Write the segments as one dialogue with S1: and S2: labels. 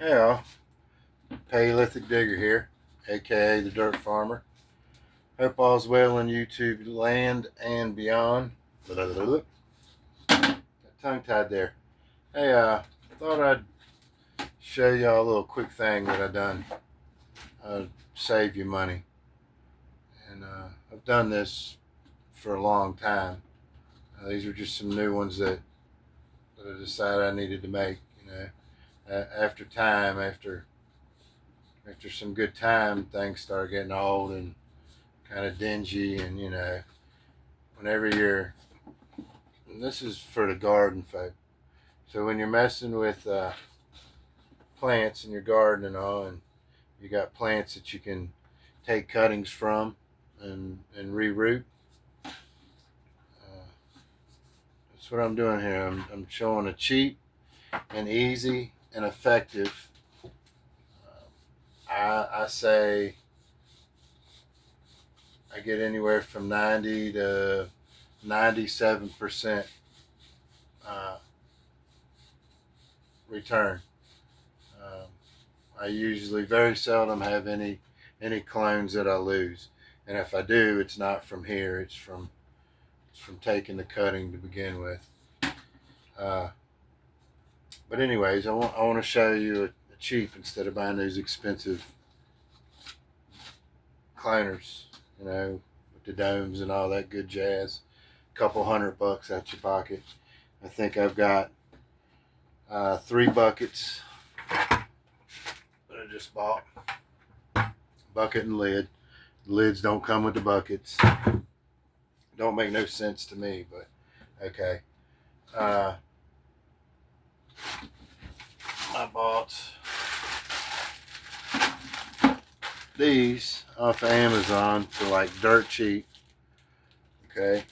S1: Hey all, Paleolithic Digger here, aka the Dirt Farmer. Hope all's well in YouTube land and beyond. Got tongue tied there. Hey, thought I'd show y'all a little quick thing that I done. Save you money, and I've done this for a long time. These are just some new ones that I decided I needed to make. After time, after some good time, things start getting old and kind of dingy, and whenever you're, and this is for the garden folk. So when you're messing with plants in your garden and all, and you got plants that you can take cuttings from and reroot, that's what I'm doing here. I'm showing a cheap and easy and effective. I say I get anywhere from 90 to 97% return. Um, I usually very seldom have any clones that I lose, and if I do, it's not from here. It's from taking the cutting to begin with. Uh, but anyways, I want to show you a cheap instead of buying those expensive cloners. With the domes and all that good jazz. A couple $100 out your pocket. I think I've got 3 buckets that I just bought. Bucket and lid. The lids don't come with the buckets. Don't make no sense to me, but okay. I bought these off of Amazon for like dirt cheap. Okay.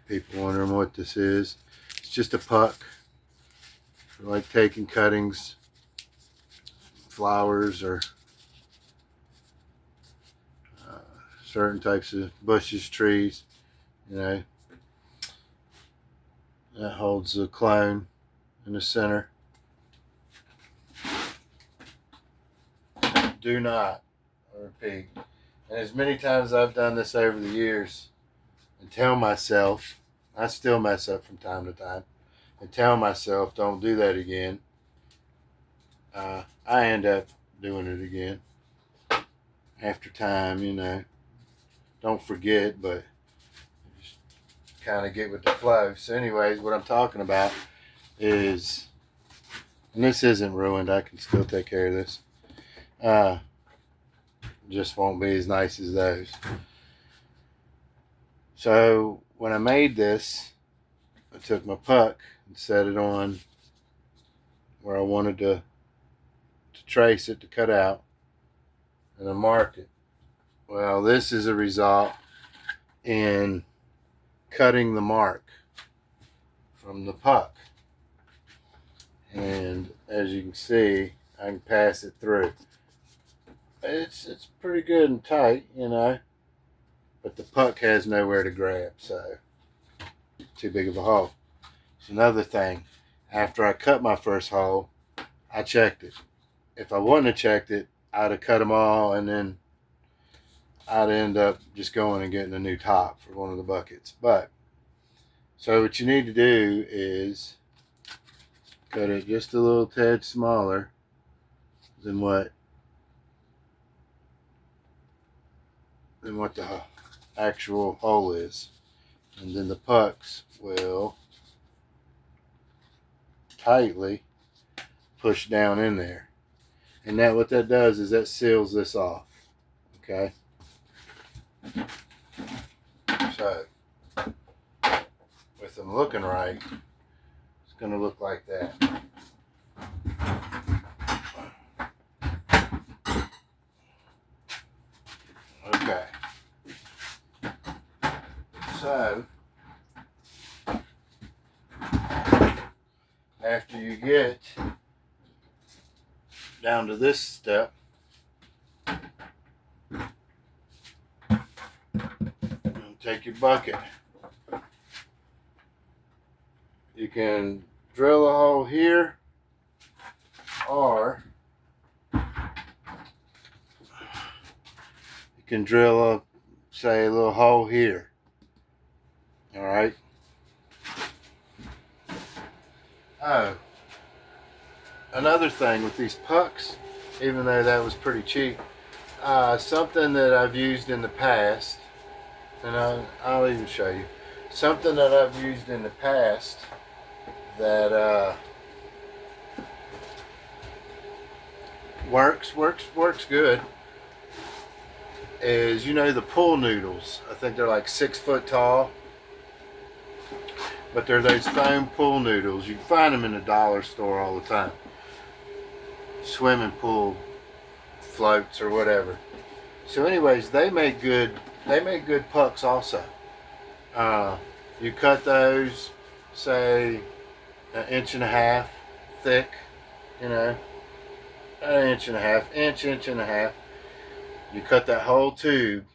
S1: People wondering what this is. It's just a puck for like taking cuttings, flowers, or certain types of bushes, trees. That holds a clone in the center. Do not, I repeat, and as many times as I've done this over the years and tell myself, I still mess up from time to time, and tell myself don't do that again, I end up doing it again after time. Don't forget, but just kind of get with the flow. So anyways, what I'm talking about is, and this isn't ruined, I can still take care of this. Just won't be as nice as those. So when I made this, I took my puck and set it on where I wanted to trace it, to cut out, and I marked it. Well, this is a result in cutting the mark from the puck. And as you can see, I can pass it through. It's pretty good and tight, but the puck has nowhere to grab, so too big of a hole. It's another thing. After I cut my first hole, I checked it. If I wouldn't have checked it, I'd have cut them all, and then I'd end up just going and getting a new top for one of the buckets. So what you need to do is cut it just a little tad smaller than what the actual hole is, and then the pucks will tightly push down in there, and what that does is that seals this off. Okay, so with them looking right, it's going to look like that. Okay, so after you get down to this step, take your bucket. You can drill a hole here Or you can drill a, say, a little hole here. All right. Oh, another thing with these pucks, even though that was pretty cheap, something that I've used in the past, and I'll even show you something that I've used in the past that works good. Is, you know, the pool noodles. I think they're like 6 foot tall, but they're those foam pool noodles. You can find them in the dollar store all the time. Swimming pool floats or whatever. So anyways, they make good pucks also. You cut those, say, 1.5 inches thick, you know, an inch and a half, inch and a half. You cut that whole tube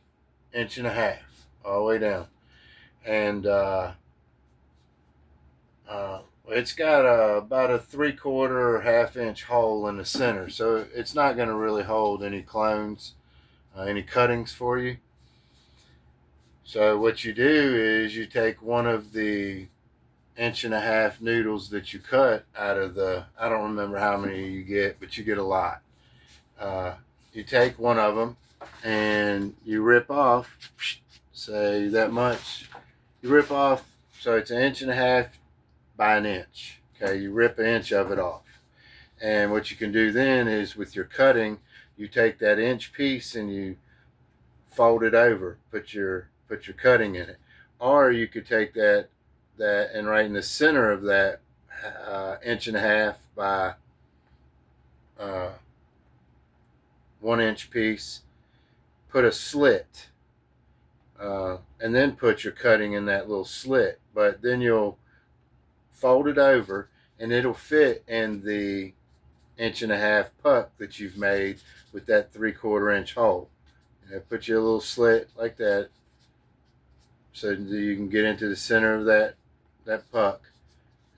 S1: 1.5 inches all the way down, and it's got about a 3/4 or 1/2 inch hole in the center, so it's not going to really hold any clones, any cuttings for you. So what you do is you take one of the 1.5 inch noodles that you cut out of the, I don't remember how many you get, but you get a lot. You take one of them and you rip off, say that much. You rip off, so it's 1.5 inches by 1 inch. Okay, you rip 1 inch of it off. And what you can do then is, with your cutting, you take that inch piece and you fold it over, put your cutting in it. Or you could take that and right in the center of that 1.5 inch by 1 inch piece, put a slit, and then put your cutting in that little slit. But then you'll fold it over and it'll fit in the 1.5 inch puck that you've made with that 3/4 inch hole. Put you a little slit like that so that you can get into the center of that puck,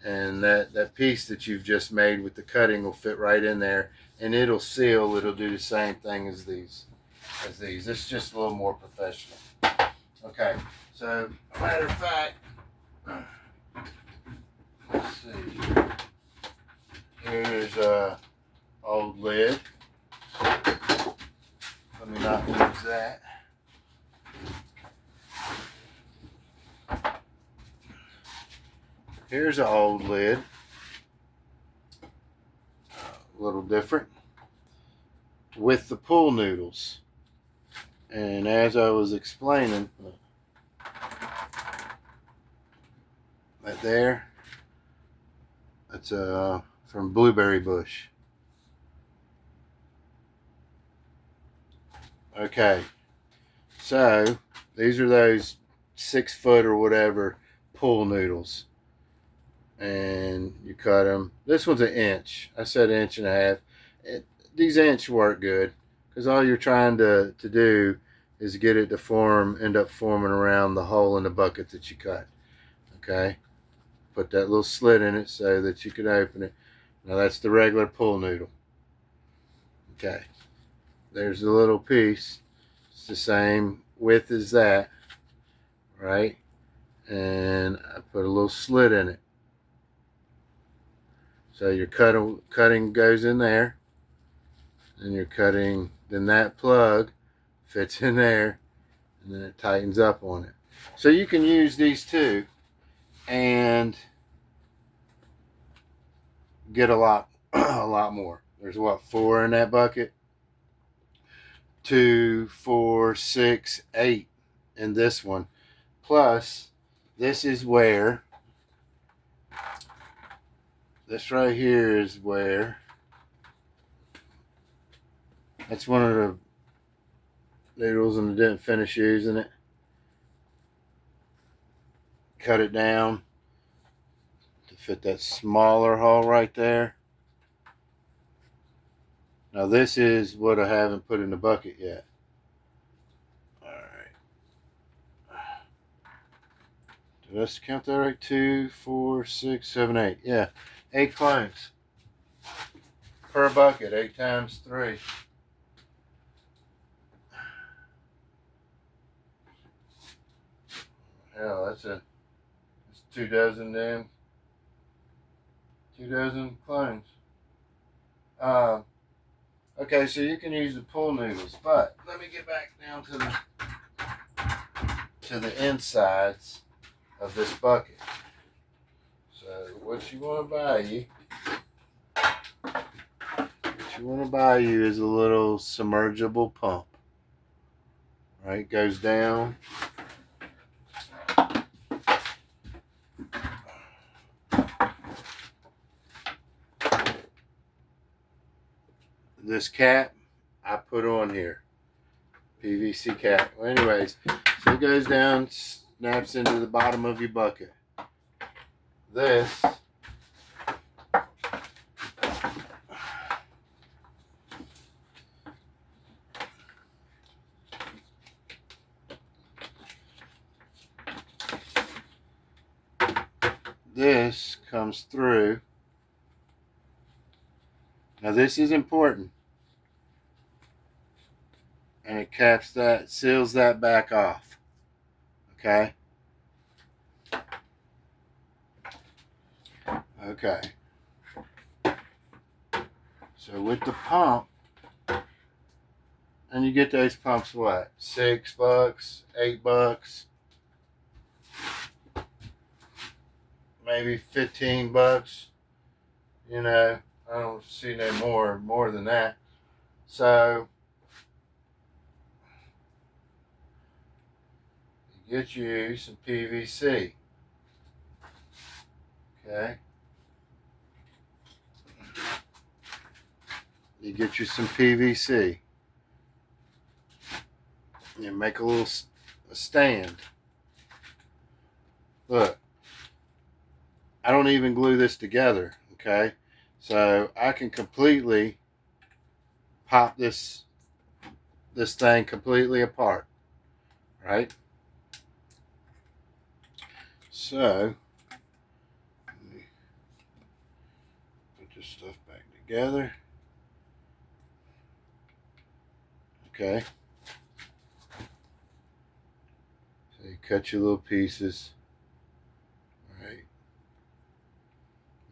S1: and that piece that you've just made with the cutting will fit right in there, and it'll seal. It'll do the same thing as these. It's just a little more professional. Okay, so matter of fact, let's see. Here's a old lid. Let me not lose that. Here's an old lid. A little different. With the pool noodles. And as I was explaining, right there, that's from Blueberry Bush. Okay, so these are those 6 foot or whatever pool noodles, and you cut them. This one's 1 inch. I said 1.5 inches. These inch work good because all you're trying to do is get it to end up forming around the hole in the bucket that you cut. Okay, put that little slit in it so that you can open it. Now that's the regular pool noodle. Okay, there's a little piece. It's the same width as that, right? And I put a little slit in it. So your cutting goes in there, and your cutting, then that plug fits in there, and then it tightens up on it. So you can use these two and get a lot more. There's what, 4 in that bucket? 2, 4, 6, 8 in this one. Plus, this is where, this right here is where, that's one of the noodles and I didn't finish using it. Cut it down to fit that smaller hole right there. Now this is what I haven't put in the bucket yet. Alright. Did I count that right? 2, 4, 6, 7, 8. Yeah. 8 clones. per bucket, 8 times 3. Hell, that's 2 dozen then. 2 dozen clones. Okay, so you can use the pool noodles, but let me get back down to the insides of this bucket. So what you want to buy you is a little submergible pump. Right, goes down. This cap I put on here, PVC cap. Well, anyways, so it goes down, snaps into the bottom of your bucket. This comes through. Now this is important. And it caps that, seals that back off. Okay? Okay. So with the pump, and you get those pumps what? $6, $8, maybe $15. You know, I don't see no more than that. So you get you some PVC. Okay. You get you some PVC. You make a stand. Look, I don't even glue this together, okay? So I can completely pop this thing completely apart, right? So let me put this stuff back together. Okay. So you cut your little pieces. All right.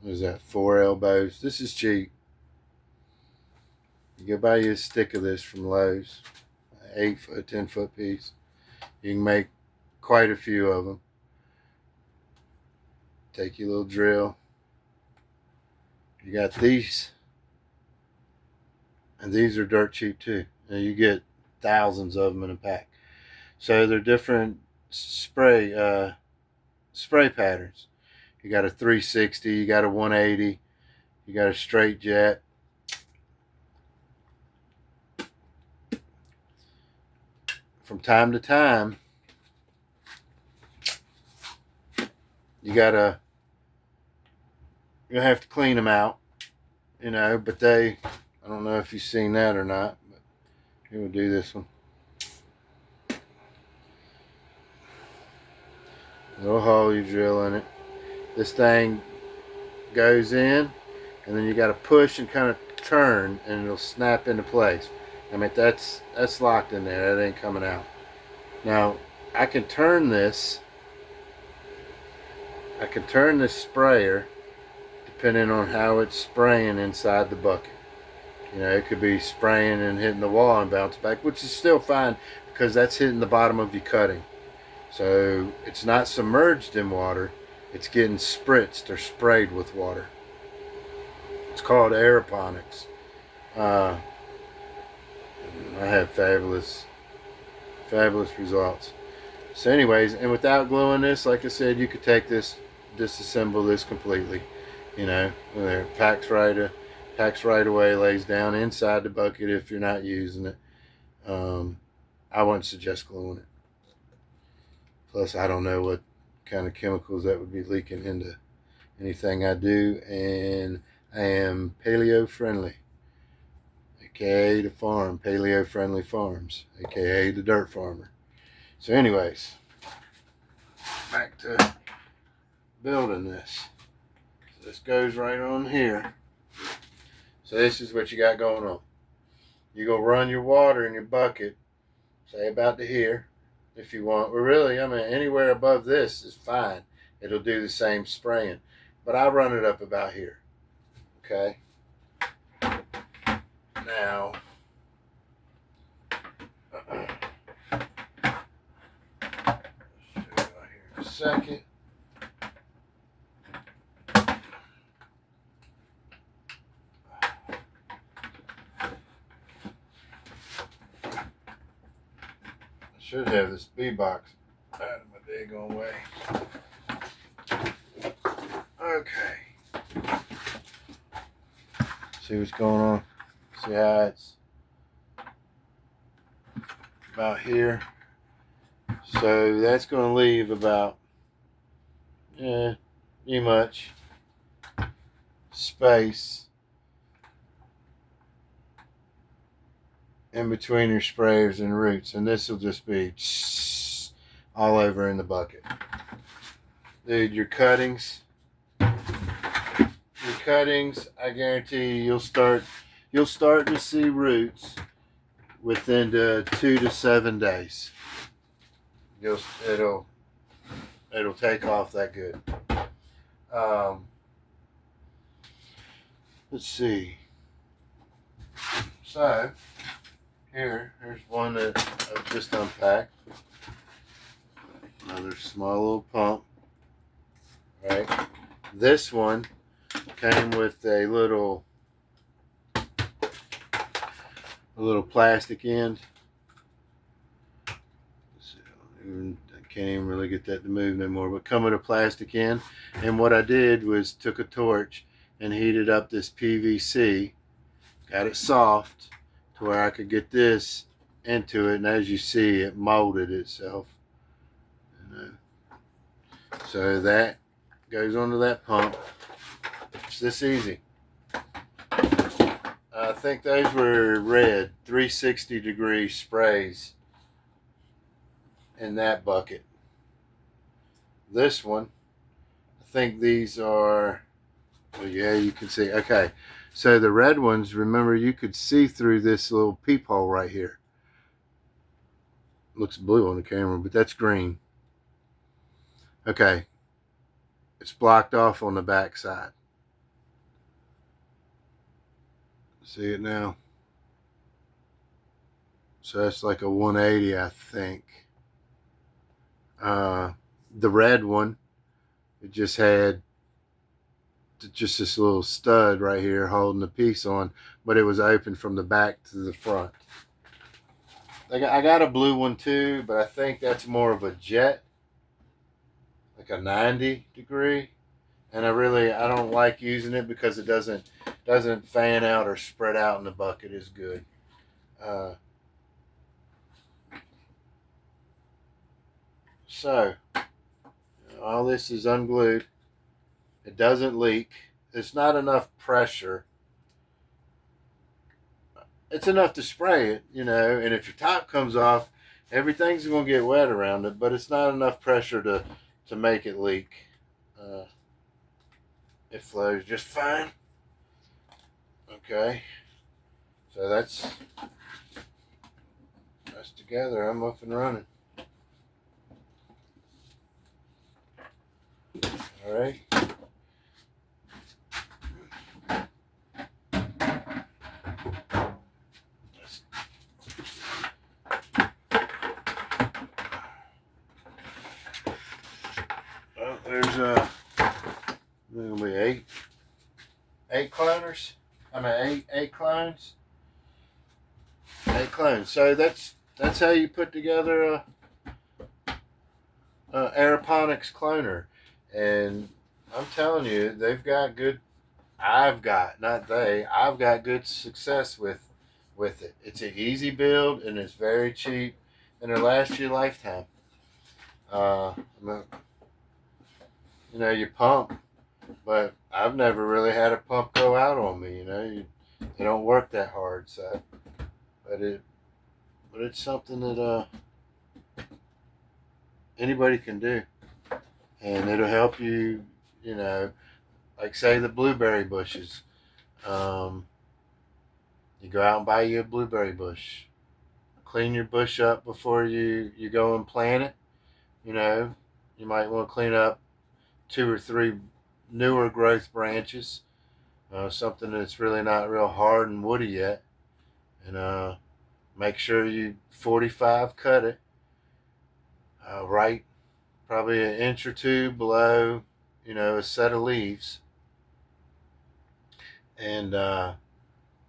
S1: What is that? 4 elbows. This is cheap. You go buy you a stick of this from Lowe's. 8-foot, 10-foot piece. You can make quite a few of them. Take your little drill. You got these. And these are dirt cheap too. And you get thousands of them in a pack. So they're different spray patterns. You got a 360, you got a 180, you got a straight jet. From time to time, you have to clean them out, you know, but I don't know if you've seen that or not, but here we'll do this one. Little hole you drill in it. This thing goes in, and then you got to push and kind of turn, and it'll snap into place. I mean, that's locked in there. That ain't coming out. Now, I can turn this sprayer depending on how it's spraying inside the bucket. You know, it could be spraying and hitting the wall and bounce back, which is still fine because that's hitting the bottom of your cutting. So it's not submerged in water. It's getting spritzed or sprayed with water. It's called aeroponics. I have fabulous results. So anyways, and without gluing this, like I said, you could take this, disassemble this completely. You know, there it packs right away, lays down inside the bucket if you're not using it. I wouldn't suggest gluing it. Plus, I don't know what kind of chemicals that would be leaking into anything I do, and I am paleo friendly, aka the farm, paleo friendly farms, aka the dirt farmer. So anyways, back to building this. So this goes right on here. So this is what you got going on. You go run your water in your bucket, say about to here, if you want. Or really, I mean, anywhere above this is fine. It'll do the same spraying. But I run it up about here. Okay. Now, show you right here in a second. I should have this bee box out of my daggone way. Okay. See what's going on? See how it's about here? So that's going to leave about, pretty much space in between your sprayers and roots. And this will just be all over in the bucket. Dude, your cuttings, I guarantee you'll start to see roots within 2 to 7 days. It'll take off that good. Let's see. So here's one that I've just unpacked. Another small little pump. Right. This one came with a little plastic end. I can't even really get that to move no more, but come with a plastic end. And what I did was took a torch and heated up this PVC, got it soft to where I could get this into it, and as you see, it molded itself. So that goes onto that pump. It's this easy. I think those were red 360-degree sprays in that bucket. This one, I think these are, well, yeah, you can see. Okay, so the red ones, remember, you could see through this little peephole right here. Looks blue on the camera, but that's green. Okay, it's blocked off on the back side. See it now? So that's like a 180, I think. The red one, it just had just this little stud right here holding the piece on, but it was open from the back to the front. I got a blue one too, but I think that's more of a jet, like a 90-degree. And I don't like using it because it doesn't fan out or spread out in the bucket as good. So all this is unglued. It doesn't leak. It's not enough pressure. It's enough to spray it, and if your top comes off, everything's going to get wet around it, but it's not enough pressure to make it leak. It flows just fine. Okay. So that's together. I'm up and running. All right. Well, there's gonna be eight cloners. I mean eight clones. 8 clones. So that's how you put together a aeroponics cloner. And I'm telling you, I've got good success with it. It's an easy build and it's very cheap and it lasts your lifetime. You pump, but I've never really had a pump go out on me. They don't work that hard, so but it's something that anybody can do, and it'll help you. Like say the blueberry bushes. You go out and buy you a blueberry bush. Clean your bush up before you go and plant it. You know, you might want to clean up 2 or 3 newer growth branches, something that's really not real hard and woody yet, and make sure you 45 cut it right, probably an inch or two below, a set of leaves, and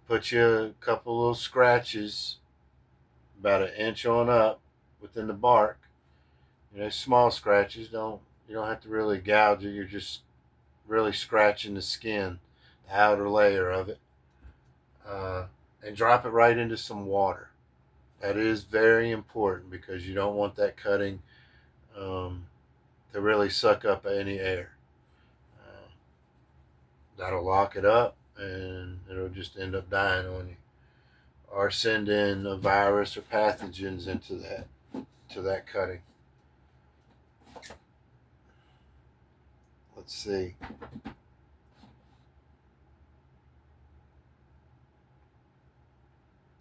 S1: put you a couple little scratches about an inch on up within the bark. Small scratches. You don't have to really gouge it. You're just really scratching the skin, the outer layer of it, and drop it right into some water. That is very important because you don't want that cutting to really suck up any air. Uh, that'll lock it up and it'll just end up dying on you, or send in a virus or pathogens into that cutting. Let's see.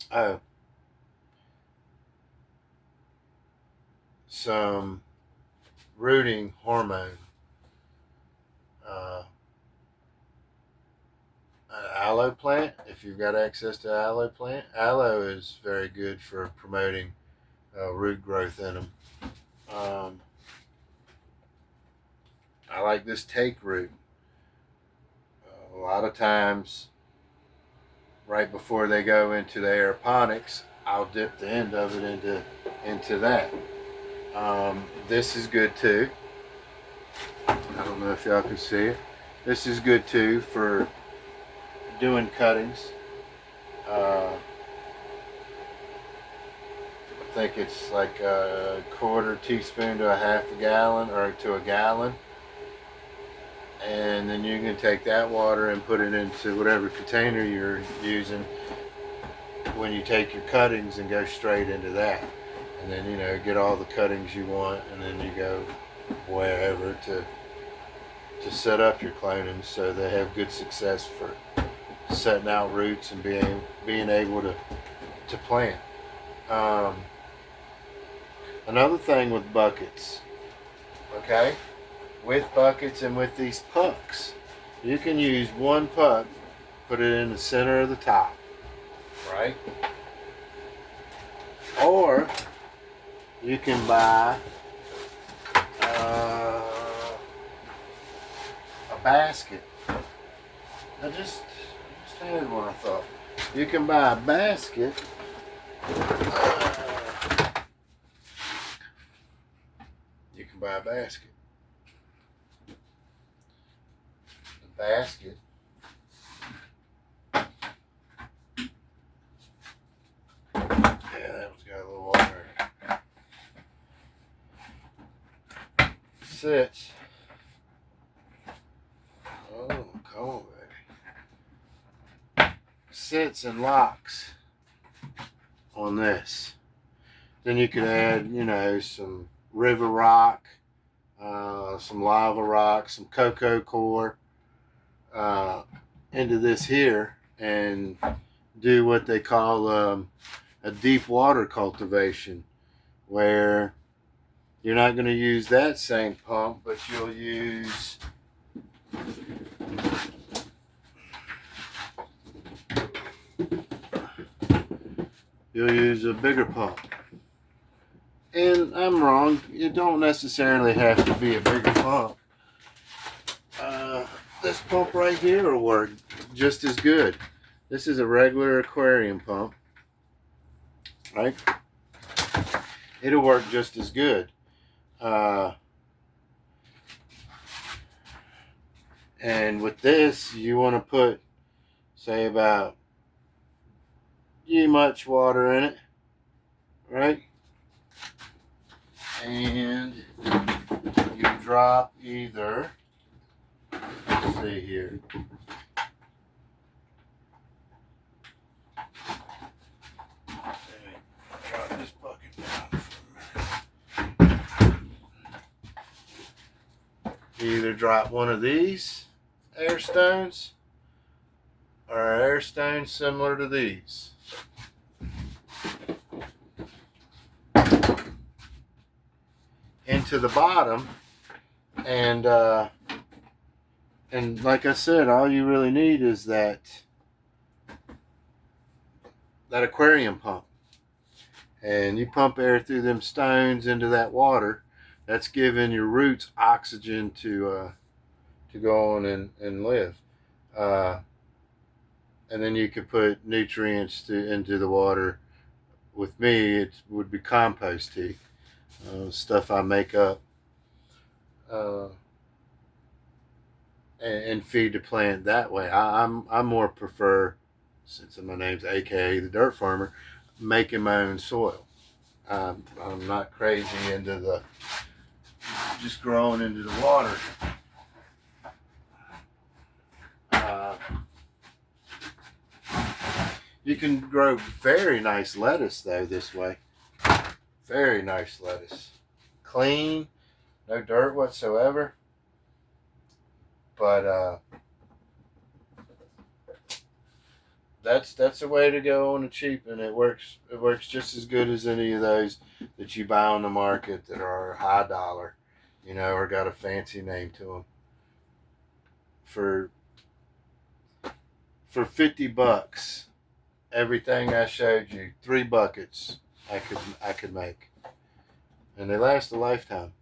S1: Oh, some rooting hormone. Uh, an aloe plant, if you've got access to aloe plant. Aloe is very good for promoting root growth in them. Um, I like this take root. A lot of times, right before they go into the aeroponics, I'll dip the end of it into that. This is good too. I don't know if y'all can see it. This is good too for doing cuttings. I think it's like a quarter teaspoon to a half a gallon, or to a gallon. And then you can take that water and put it into whatever container you're using when you take your cuttings, and go straight into that. And then, get all the cuttings you want, and then you go wherever to set up your clonings so they have good success for setting out roots and being able to plant. Another thing with buckets, okay? With buckets and with these pucks, you can use one puck, put it in the center of the top, right? Or you can buy a basket. I just had one, I thought. You can buy a basket. You can buy a basket. The basket that one's got a little water in it. Sits. Oh, come on, baby. Sits and locks on this. Then you could add, some river rock, some lava rock, some cocoa core into this here, and do what they call a deep water cultivation, where you're not going to use that same pump, but you'll use a bigger pump. And I'm wrong, you don't necessarily have to be a bigger pump. This pump right here will work just as good. This is a regular aquarium pump, right? It'll work just as good. And with this, you want to put, say, about much water in it, right? And you drop either, let's see here, drop this bucket down for a minute. You either drop one of these air stones, are air stones similar to these. Into the bottom, and like I said, all you really need is that aquarium pump, and you pump air through them stones into that water. That's giving your roots oxygen to go on and live. Uh, and then you could put nutrients into the water. With me, it would be compost tea, stuff I make up, uh, and feed the plant that way. I more prefer, since my name's AKA the Dirt Farmer, making my own soil. I'm not crazy into the just growing into the water. Uh, you can grow very nice lettuce though this way. Very nice lettuce, clean, no dirt whatsoever. But that's a way to go on the cheap, and it works. It works just as good as any of those that you buy on the market that are high dollar, or got a fancy name to them. For $50, everything I showed you, 3 buckets I could make, and they last a lifetime.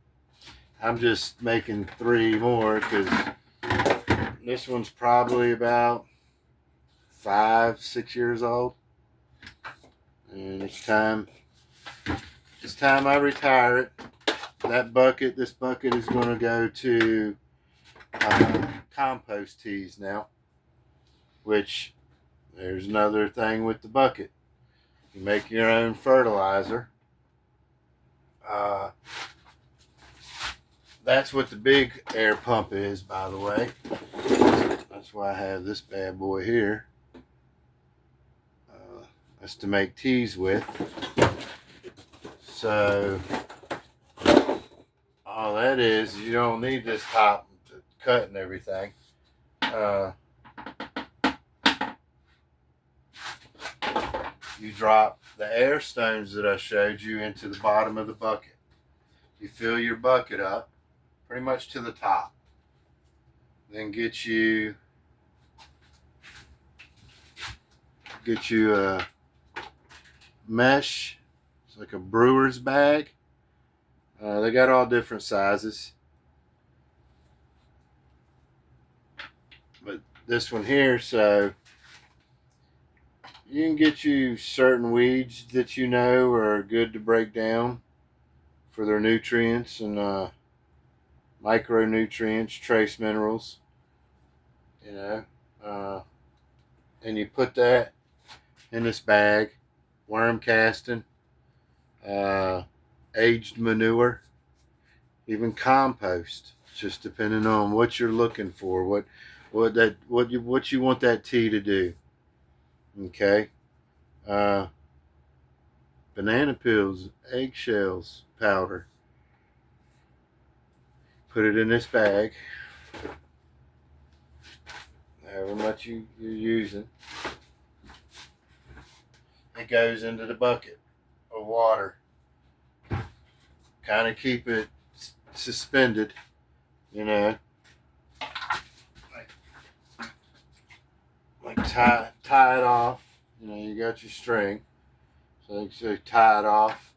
S1: I'm just making 3 more because this one's probably about 5-6 years old, and it's time I retire it. This bucket is going to go to compost teas now, which there's another thing with the bucket. You make your own fertilizer. That's what the big air pump is, by the way. That's why I have this bad boy here. That's to make teas with. So all that is, you don't need this top to cut and everything. You drop the air stones that I showed you into the bottom of the bucket. You fill your bucket up pretty much to the top. Then get you a mesh. It's like a brewer's bag. They got all different sizes, but this one here, so you can get you certain weeds that are good to break down for their nutrients and micronutrients, trace minerals, and you put that in this bag. Worm casting, aged manure, even compost, just depending on what you're looking for, what you want that tea to do. Okay. Banana peels, eggshells powder. Put it in this bag, however much you're using. It goes into the bucket of water. Kind of keep it suspended, like tie it off. You got your string, so you tie it off,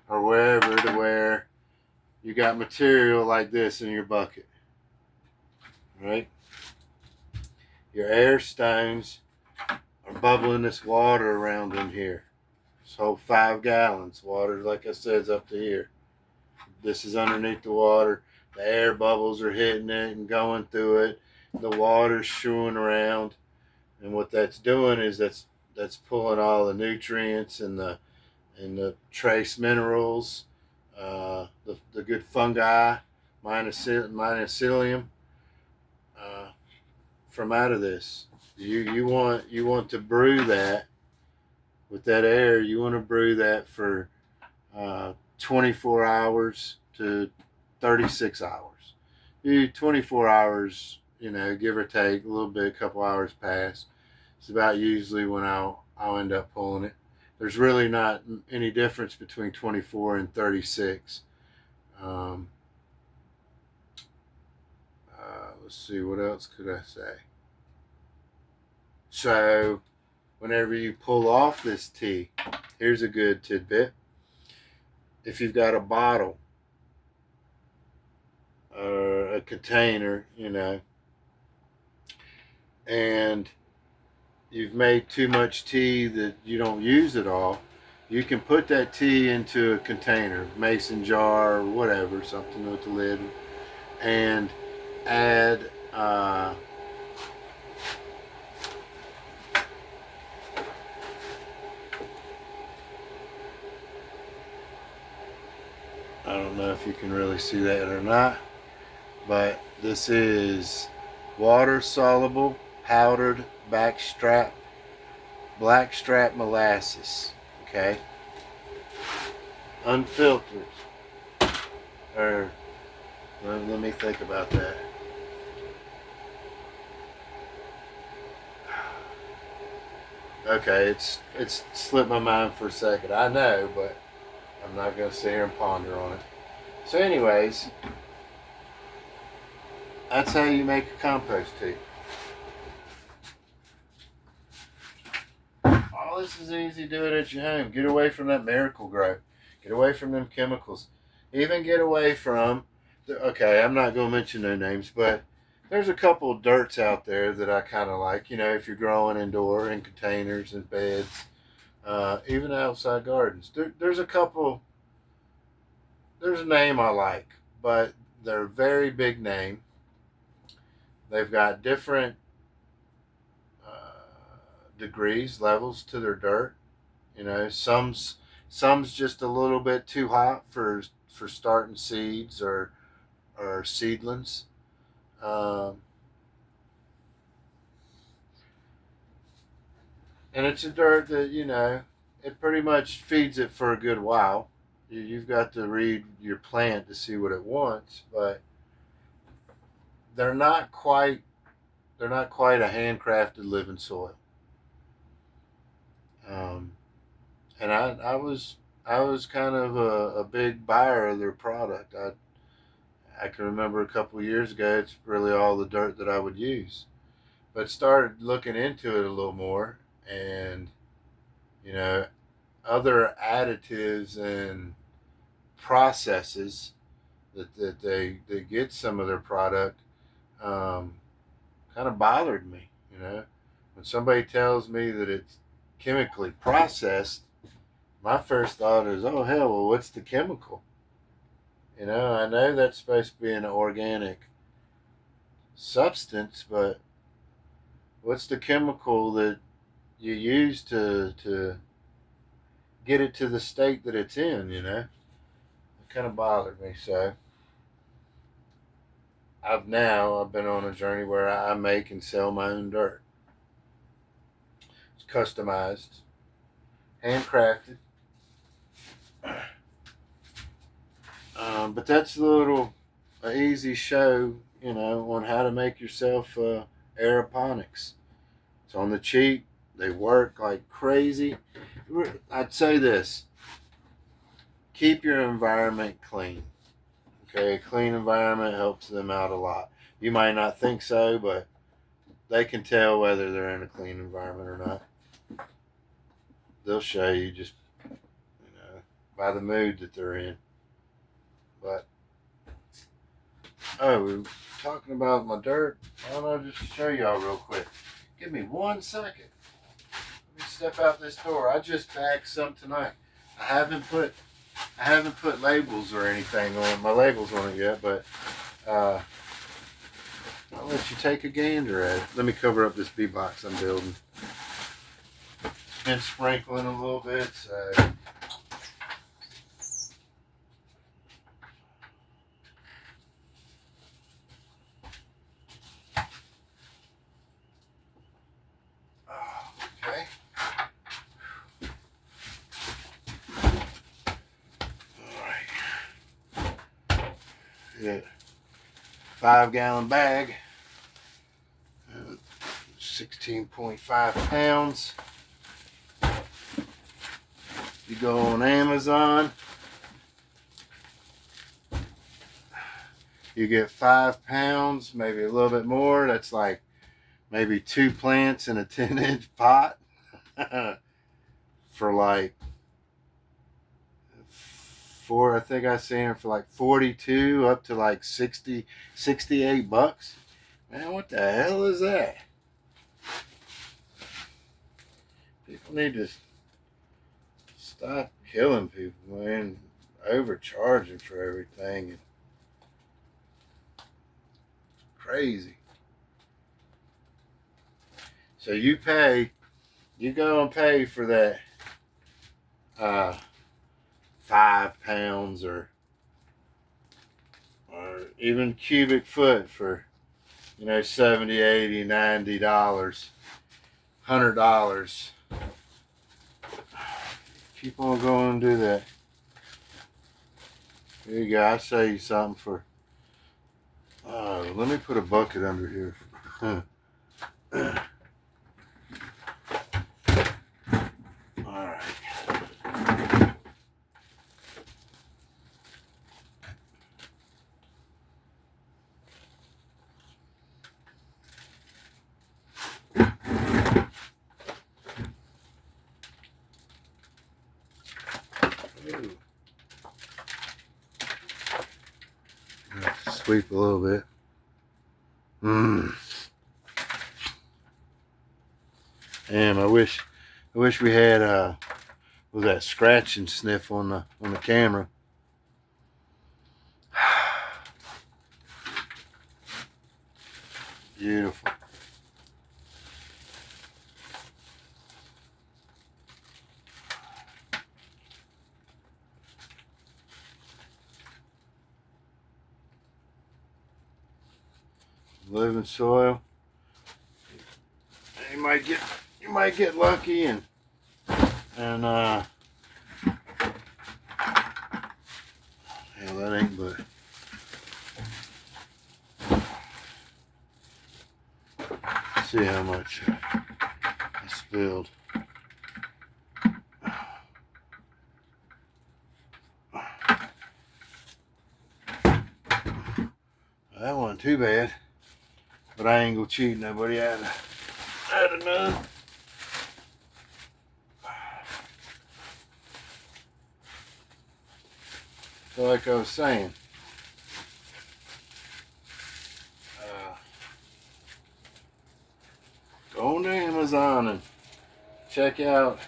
S1: or wherever, to where you got material like this in your bucket, right? Your air stones are bubbling this water around in here. So 5 gallons. Water, like I said, is up to here. This is underneath the water. The air bubbles are hitting it and going through it. The water's shooing around, and what that's doing is that's pulling all the nutrients and the trace minerals, the good fungi, mycelium, from out of this. You want to brew that with that air. You want to brew that for 24 hours to 36 hours. 24 hours you know, give or take a little bit, a couple hours pass. It's about usually when I'll end up pulling it. There's really not any difference between 24 and 36. Um, let's see, what else could I say? So, whenever you pull off this tea, here's a good tidbit. If you've got a bottle or a container, you know, and you've made too much tea that you don't use it all, you can put that tea into a container, mason jar or whatever, something with the lid, and add I don't know if you can really see that or not, but this is water soluble powdered blackstrap molasses, okay, unfiltered. Or let me think about that. Okay, it's slipped my mind for a second. I know, but I'm not going to sit here and ponder on it. So, anyways, that's how you make a compost tea. All this is easy. Do it at your home. Get away from that miracle grow. Get away from them chemicals. Even get away from. Okay, I'm not going to mention no names, but there's a couple of dirts out there that I kind of like. You know, if you're growing indoor in containers and beds, even outside gardens. There's a couple. There's a name I like, but they're a very big name. They've got different degrees, levels to their dirt. You know, some's just a little bit too hot for starting seeds or seedlings. Um, and it's a dirt that, you know, it pretty much feeds it for a good while. You've got to read your plant to see what it wants, but they're not quite they're not quite a handcrafted living soil. Um, and I was kind of a big buyer of their product. I can remember a couple of years ago, it's really all the dirt that I would use. But started looking into it a little more, and you know, other additives and processes that they get some of their product um, kind of bothered me. You know, when somebody tells me that it's chemically processed, my first thought is, oh hell, well, what's the chemical? You know, I know that's supposed to be an organic substance, but what's the chemical that you use to get it to the state that it's in? You know, it kind of bothered me. So I've been on a journey where I make and sell my own dirt. It's customized, handcrafted. But that's a little easy show, you know, on how to make yourself aeroponics. It's on the cheap. They work like crazy. I'd say this: keep your environment clean. Okay, a clean environment helps them out a lot. You might not think so, but they can tell whether they're in a clean environment or not. They'll show you just, you know, by the mood that they're in. But oh, we were talking about my dirt. I don't know, just show y'all real quick. Give me 1 second. Let me step out this door. I just bagged some tonight. I haven't put labels or anything on my labels on it yet, but I'll let you take a gander at it. Let me cover up this bee box I'm building. It's been sprinkling a little bit, so okay. All right. Yeah. 5-gallon bag. 16.5 pounds. You go on Amazon, you get 5 pounds, maybe a little bit more. That's like maybe 2 plants in a 10-inch pot for like I think I seen it for like 42 up to like 60, 68 bucks. Man, what the hell is that? People need to stop killing people, man. Overcharging for everything. And crazy. So you go and pay for that 5 pounds or even cubic foot for, you know, $70, $80, $90, $100. Keep on going and do that. Here you go. I sell you something for. Let me put a bucket under here. All right. Sweep a little bit. Damn, I wish we had was that scratch and sniff on the camera. Beautiful. Living soil. You might get lucky and hell, that ain't but see how much I spilled. That wasn't too bad, but I ain't gonna cheat nobody out of none. So like I was saying, go on to Amazon and check out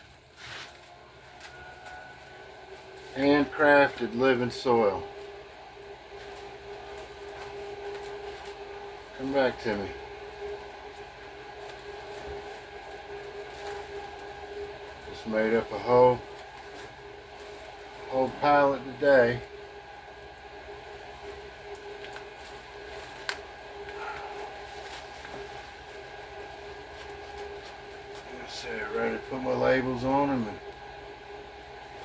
S1: handcrafted living soil. Come back to me. Just made up a whole pallet today. Ready to put my labels on them and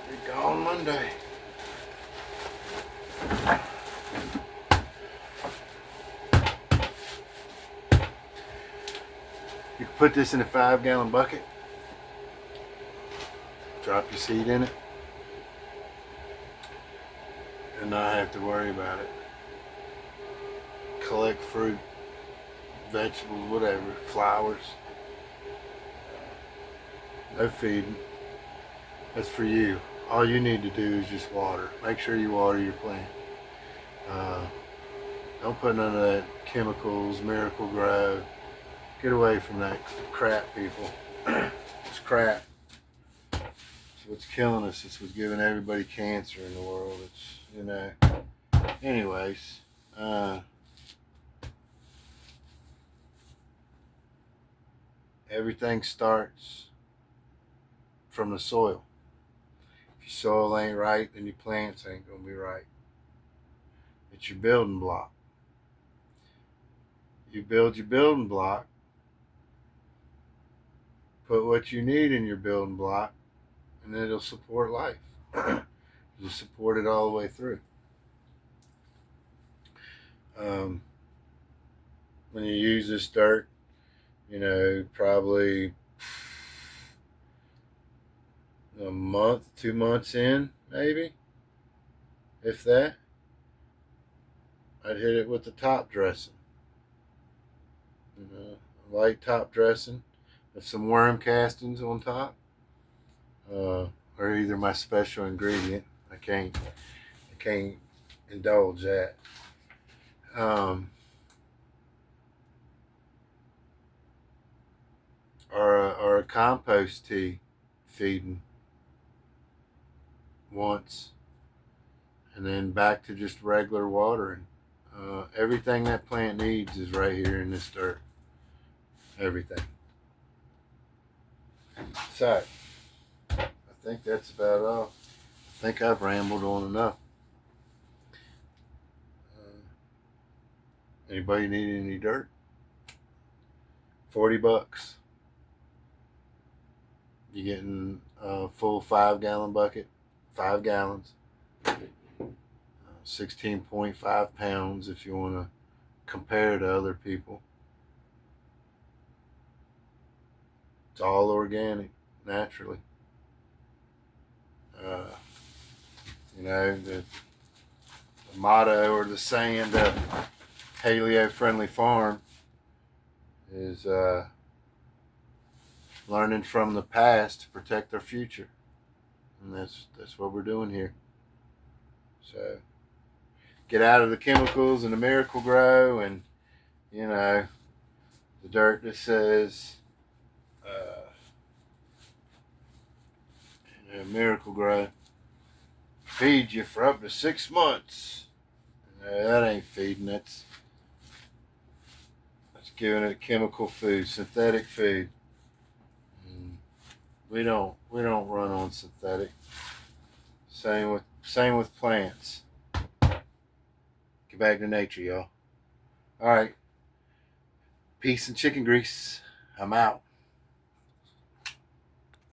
S1: be gone Monday. You can put this in a 5-gallon bucket, drop your seed in it, and not have to worry about it. Collect fruit, vegetables, whatever, flowers. No feeding. That's for you. All you need to do is just water. Make sure you water your plant. Don't put none of that chemicals, Miracle Grow. Get away from that crap, people. It's crap. It's what's killing us. It's what's giving everybody cancer in the world. It's, you know. Anyways, everything starts from the soil. If your soil ain't right, then your plants ain't gonna be right. It's your building block. You build your building block, put what you need in your building block, and it'll support life. You support it all the way through. When you use this dirt, You know, probably a month, 2 months in, maybe, if that, I'd hit it with the top dressing. You know, light top dressing with some worm castings on top, uh, or either my special ingredient. I can't indulge that. Um, or a compost tea feeding once, and then back to just regular watering. Everything that plant needs is right here in this dirt. Everything. So, I think that's about all. I think I've rambled on enough. Anybody need any dirt? $40. You're getting a full 5 gallon bucket, 5 gallons, 16.5 pounds if you want to compare to other people. It's all organic, naturally. Uh, the motto or the saying of Paleo Friendly Farm is learning from the past to protect our future. And that's what we're doing here. So get out of the chemicals and the Miracle Grow, and the dirt that says Miracle Grow feed you for up to 6 months. That ain't feeding. That's giving it chemical food, synthetic food. And we don't run on synthetic. Same with plants. Get back to nature, y'all. All right. Peace and chicken grease. I'm out.